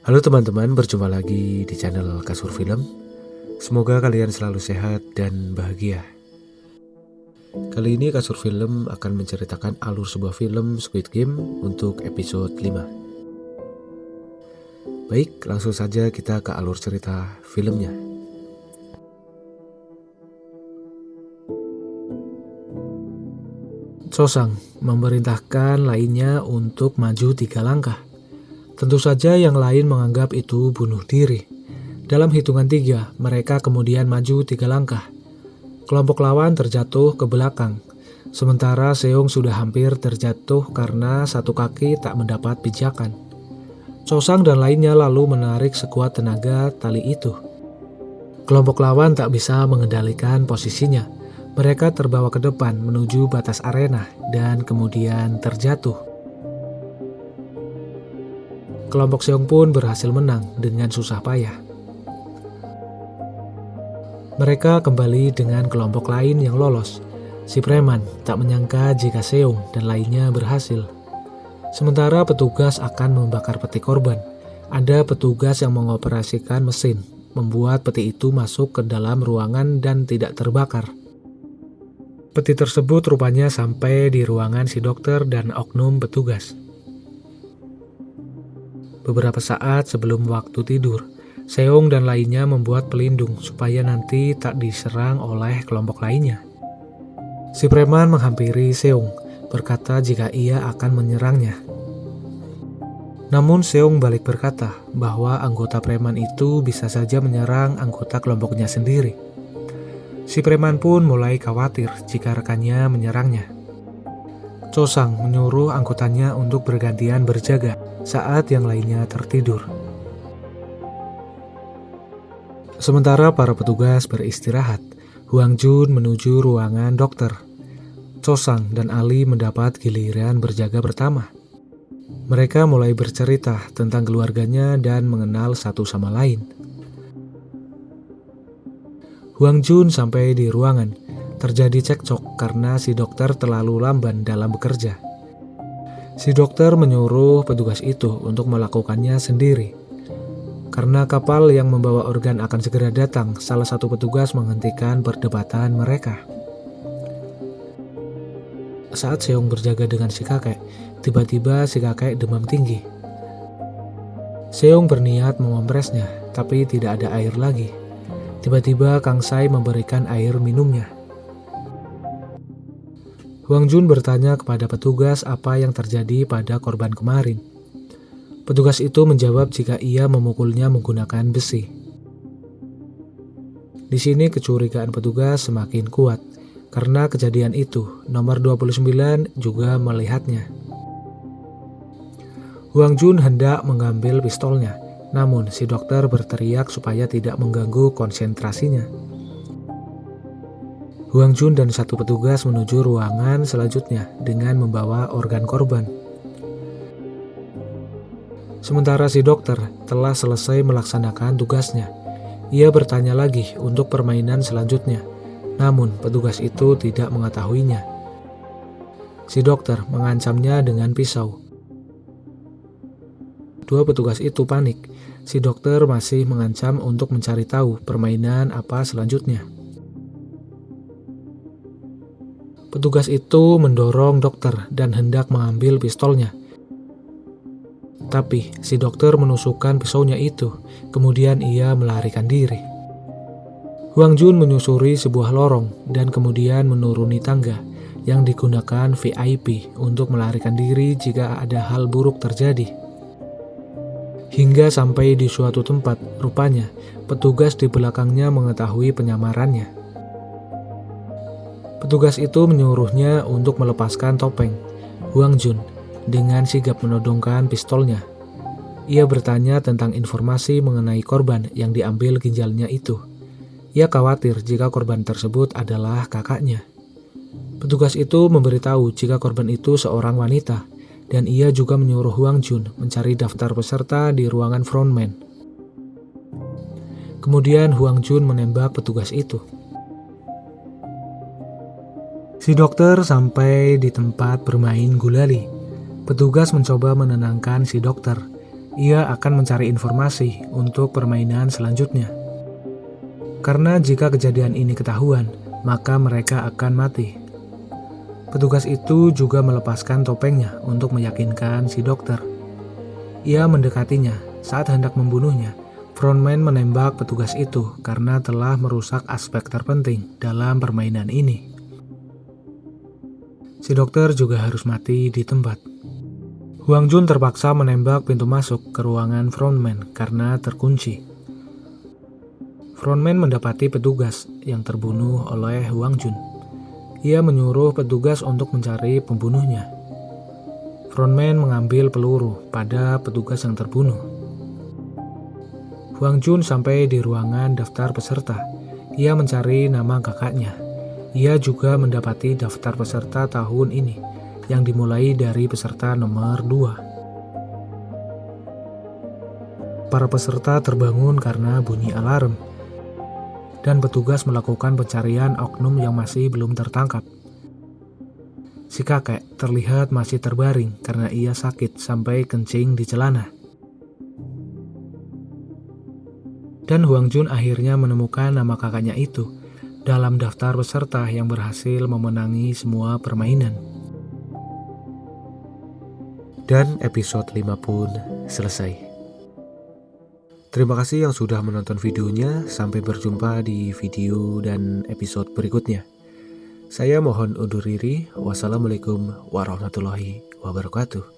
Halo teman-teman, berjumpa lagi di channel Kasur Film. Semoga kalian selalu sehat dan bahagia. Kali ini Kasur Film akan menceritakan alur sebuah film Squid Game untuk episode 5. Baik, langsung saja kita ke alur cerita filmnya. Chosang memerintahkan lainnya untuk maju 3 langkah. Tentu saja yang lain menganggap itu bunuh diri. Dalam hitungan 3, mereka kemudian maju 3 langkah. Kelompok lawan terjatuh ke belakang, sementara Seong sudah hampir terjatuh karena satu kaki tak mendapat pijakan. Chosang dan lainnya lalu menarik sekuat tenaga tali itu. Kelompok lawan tak bisa mengendalikan posisinya. Mereka terbawa ke depan menuju batas arena dan kemudian terjatuh. Kelompok Seong pun berhasil menang dengan susah payah. Mereka kembali dengan kelompok lain yang lolos. Si preman tak menyangka jika Seong dan lainnya berhasil. Sementara petugas akan membakar peti korban, ada petugas yang mengoperasikan mesin, membuat peti itu masuk ke dalam ruangan dan tidak terbakar. Peti tersebut rupanya sampai di ruangan si dokter dan oknum petugas. Beberapa saat sebelum waktu tidur, Seong dan lainnya membuat pelindung supaya nanti tak diserang oleh kelompok lainnya. Si preman menghampiri Seong, berkata jika ia akan menyerangnya. Namun Seong balik berkata bahwa anggota preman itu bisa saja menyerang anggota kelompoknya sendiri. Si preman pun mulai khawatir jika rekannya menyerangnya. Chosang menyuruh anggotanya untuk bergantian berjaga saat yang lainnya tertidur. Sementara para petugas beristirahat, Hwang Jun menuju ruangan dokter. Chosang dan Ali mendapat giliran berjaga pertama. Mereka mulai bercerita tentang keluarganya dan mengenal satu sama lain. Hwang Jun sampai di ruangan. Terjadi cekcok karena si dokter terlalu lamban dalam bekerja. Si dokter menyuruh petugas itu untuk melakukannya sendiri. Karena kapal yang membawa organ akan segera datang, salah satu petugas menghentikan perdebatan mereka. Saat Seong berjaga dengan si kakek, tiba-tiba si kakek demam tinggi. Seong berniat mengompresnya, tapi tidak ada air lagi. Tiba-tiba Kang Sai memberikan air minumnya. Hwang Jun bertanya kepada petugas apa yang terjadi pada korban kemarin. Petugas itu menjawab jika ia memukulnya menggunakan besi. Di sini kecurigaan petugas semakin kuat, karena kejadian itu nomor 29 juga melihatnya. Hwang Jun hendak mengambil pistolnya, namun si dokter berteriak supaya tidak mengganggu konsentrasinya. Hwang Jun dan satu petugas menuju ruangan selanjutnya dengan membawa organ korban. Sementara si dokter telah selesai melaksanakan tugasnya. Ia bertanya lagi untuk permainan selanjutnya, namun petugas itu tidak mengetahuinya. Si dokter mengancamnya dengan pisau. Dua petugas itu panik. Si dokter masih mengancam untuk mencari tahu permainan apa selanjutnya. Petugas itu mendorong dokter dan hendak mengambil pistolnya. Tapi si dokter menusukkan pisaunya itu, kemudian ia melarikan diri. Hwang Jun menyusuri sebuah lorong dan kemudian menuruni tangga yang digunakan VIP untuk melarikan diri jika ada hal buruk terjadi. Hingga sampai di suatu tempat, rupanya petugas di belakangnya mengetahui penyamarannya. Petugas itu menyuruhnya untuk melepaskan topeng. Hwang Jun dengan sigap menodongkan pistolnya. Ia bertanya tentang informasi mengenai korban yang diambil ginjalnya itu. Ia khawatir jika korban tersebut adalah kakaknya. Petugas itu memberitahu jika korban itu seorang wanita, dan ia juga menyuruh Hwang Jun mencari daftar peserta di ruangan frontman. Kemudian Hwang Jun menembak petugas itu. Si dokter sampai di tempat bermain gulali. Petugas mencoba menenangkan si dokter. Ia akan mencari informasi untuk permainan selanjutnya. Karena jika kejadian ini ketahuan, maka mereka akan mati. Petugas itu juga melepaskan topengnya untuk meyakinkan si dokter. Ia mendekatinya saat hendak membunuhnya. Frontman menembak petugas itu karena telah merusak aspek terpenting dalam permainan ini. Si dokter juga harus mati di tempat. Hwang Jun terpaksa menembak pintu masuk ke ruangan Frontman karena terkunci. Frontman mendapati petugas yang terbunuh oleh Hwang Jun. Ia menyuruh petugas untuk mencari pembunuhnya. Frontman mengambil peluru pada petugas yang terbunuh. Hwang Jun sampai di ruangan daftar peserta. Ia mencari nama kakaknya. Ia juga mendapati daftar peserta tahun ini, yang dimulai dari peserta nomor 2. Para peserta terbangun karena bunyi alarm, dan petugas melakukan pencarian oknum yang masih belum tertangkap. Si kakek terlihat masih terbaring karena ia sakit sampai kencing di celana. Dan Hwang Jun akhirnya menemukan nama kakaknya itu dalam daftar peserta yang berhasil memenangi semua permainan. Dan episode 5 pun selesai. Terima kasih yang sudah menonton videonya. Sampai berjumpa di video dan episode berikutnya. Saya mohon undur diri. Wassalamualaikum warahmatullahi wabarakatuh.